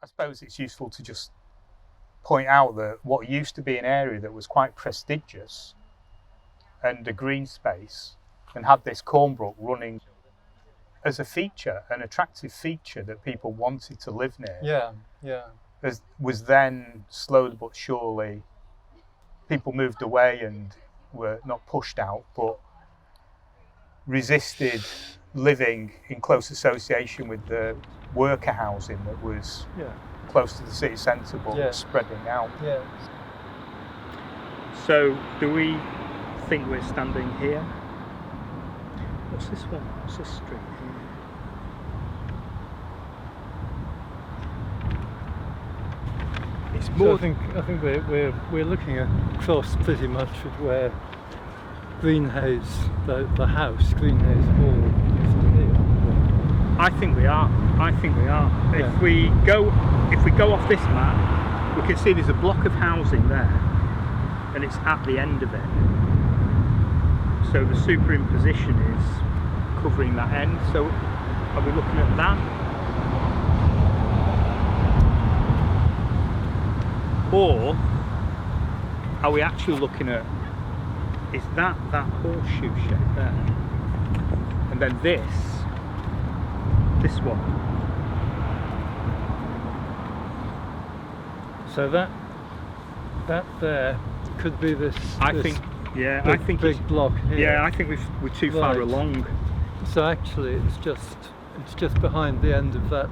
I suppose it's useful to just point out that what used to be an area that was quite prestigious and a green space and had this cornbrook running as a feature, an attractive feature that people wanted to live near. Was then slowly but surely, people moved away and were not pushed out, but resisted living in close association with the worker housing that was close to the city centre but spreading out. So do we think we're standing here? What's this one? What's this street here? It's more. So I think we're looking across pretty much at where Greenheys, the house, Greenheys Hall used to be. I think we are. Yeah. If we go off this map, we can see there's a block of housing there, and it's at the end of it. So the superimposition is covering that end. So are we looking at that? Or are we actually looking at, is that horseshoe shape there? And then this one. So that there could be this. I think big block here. Yeah, I think we're too far along. So actually, it's just behind the end of that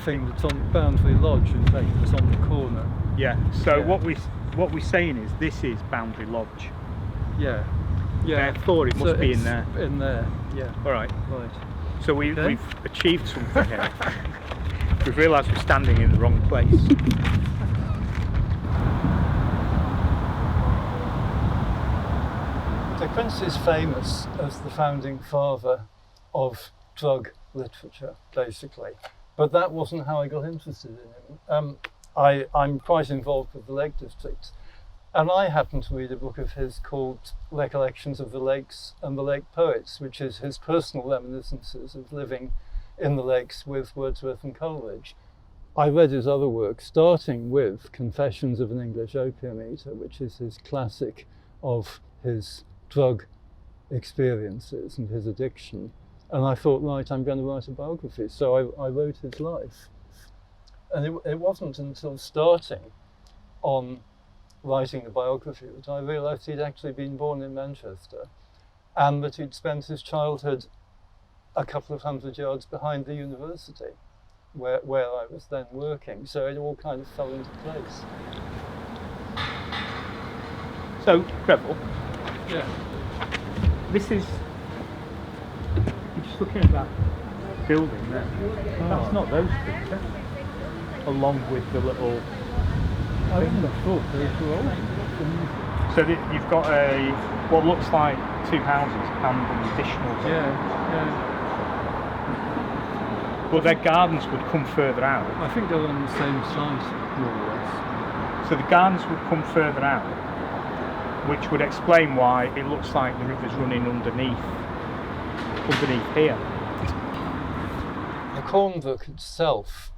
thing that's on Boundary Lodge. In fact, it's on the corner. Yeah. So what we're saying is this is Boundary Lodge. Yeah. Therefore, it must be in there. In there. Yeah. All right. Right. So we've achieved something here. We've realised we're standing in the wrong place. De Quincey is famous as the founding father of drug literature, basically. But that wasn't how I got interested in him. I'm quite involved with the Lake District, and I happened to read a book of his called Recollections of the Lakes and the Lake Poets, which is his personal reminiscences of living in the lakes with Wordsworth and Coleridge. I read his other work, starting with Confessions of an English Opium Eater, which is his classic of his drug experiences and his addiction. And I thought, right, I'm going to write a biography. So I wrote his life. And it wasn't until starting on writing the biography that I realised he'd actually been born in Manchester and that he'd spent his childhood a couple of hundred yards behind the university where I was then working. So it all kind of fell into place. So, Grevel. Yeah. This is, you're just looking at that building there. That's not those pictures. Along with the little. I wouldn't have thought they were old. So you've got what looks like two houses and an additional. Yeah. But their gardens would come further out. I think they're on the same site, more or less. So the gardens would come further out, which would explain why it looks like the river's running underneath here. The Cornbrook itself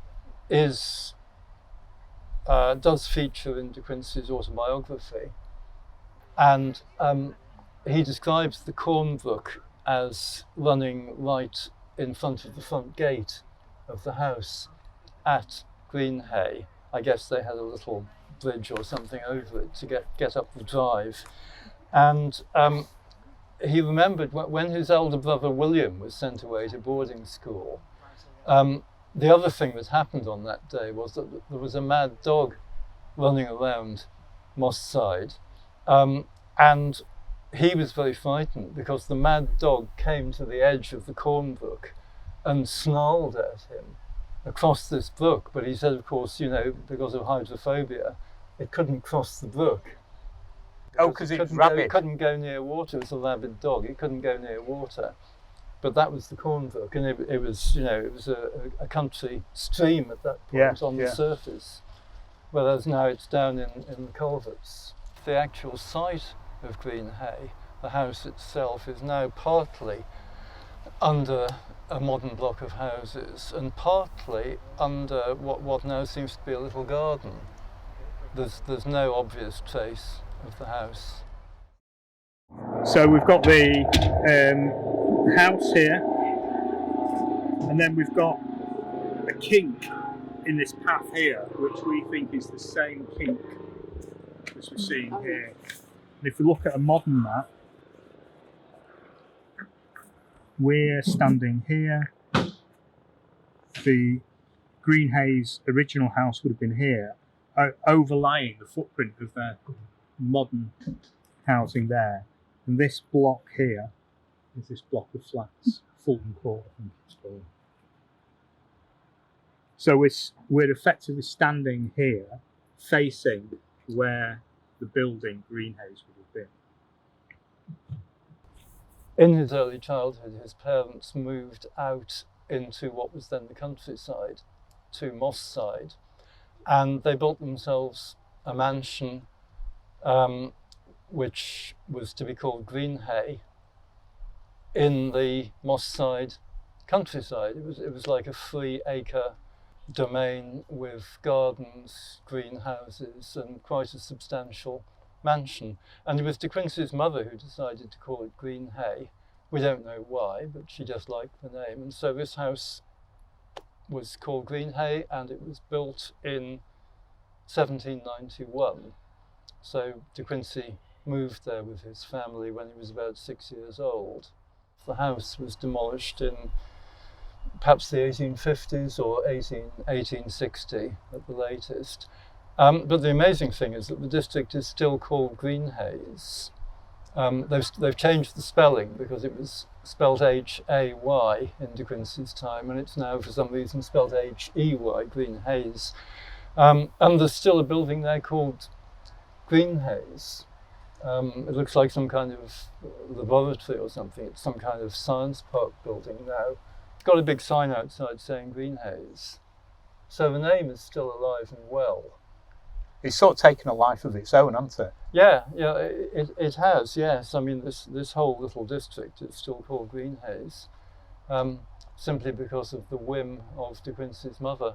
does feature in De Quincey's autobiography, and he describes the Cornbrook as running right in front of the front gate of the house at Greenhay. I guess they had a little bridge or something over it to get up the drive, and he remembered when his elder brother William was sent away to boarding school. The other thing that happened on that day was that there was a mad dog running around Moss Side, and he was very frightened because the mad dog came to the edge of the Cornbrook and snarled at him across this brook. But he said, of course, because of hydrophobia, it couldn't cross the brook. Because it's rabid. It couldn't go near water. It was a rabid dog. It couldn't go near water. But that was the Cornbrook, and it was a country stream at that point on the surface, whereas now it's down in the culverts. The actual site of Greenhay, the house itself, is now partly under a modern block of houses, and partly under what now seems to be a little garden. There's no obvious trace of the house. So we've got the house here, and then we've got a kink in this path here, which we think is the same kink as we're seeing here. And if we look at a modern map, we're standing here. The Greenheys original house would have been here, overlaying the footprint of their modern housing there. And this block here is this block of flats, Fulton Court, I think it's called. So we're effectively standing here, facing where the building Greenheys would have been. In his early childhood, his parents moved out into what was then the countryside, to Moss Side, and they built themselves a mansion which was to be called Greenhay in the Moss Side countryside. It was like a 3-acre domain with gardens, greenhouses, and quite a substantial mansion. And it was De Quincey's mother who decided to call it Greenhay. We don't know why, but she just liked the name. And so this house was called Greenhay, and it was built in 1791. So De Quincey moved there with his family when he was about 6 years old. The house was demolished in perhaps the 1850s or 1860 at the latest. But the amazing thing is that the district is still called Greenheys. They've changed the spelling because it was spelled H-A-Y in De Quincey's time, and it's now for some reason spelled H-E-Y, Greenheys. And there's still a building there called Greenheys. It looks like some kind of laboratory or something. It's some kind of science park building now. It's got a big sign outside saying Greenheys. So the name is still alive and well. It's sort of taken a life of its own, hasn't it? Yeah, it has, yes. I mean, this whole little district is still called Greenheys, simply because of the whim of De Quincey's mother.